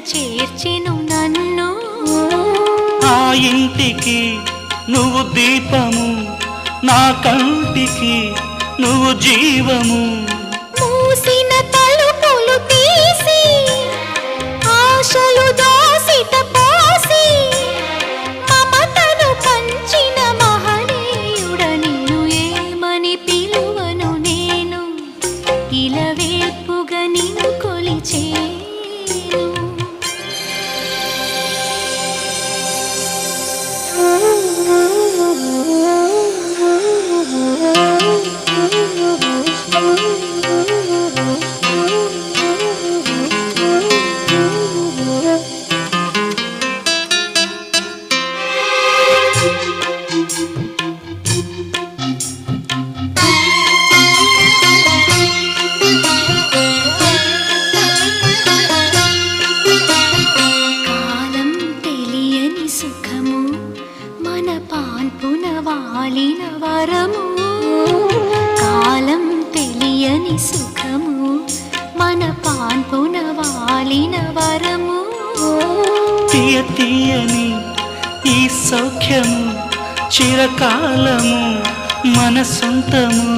చేర్చెను నన్ను. ఆ ఇంటికి నువ్వు దీపము, నా కంటికి నువ్వు జీవము. మూసిన తలుపులు తీసి ఆశలు దోసిట పోసి మమతను పంచిన మహనీయుడ నిన్ను ఏమని పిలువను నేను, ఇలవేల్పుగా నిన్ను కొలిచేను. కాలం తెలియని సుఖము మన పాన్పున వాలిన వరము. కాలం తెలియని సుఖము మన పాన్పున వాలిన వరము. తీయ తీయని ఈ సౌఖ్యము చిరకాలము మన సొంతము.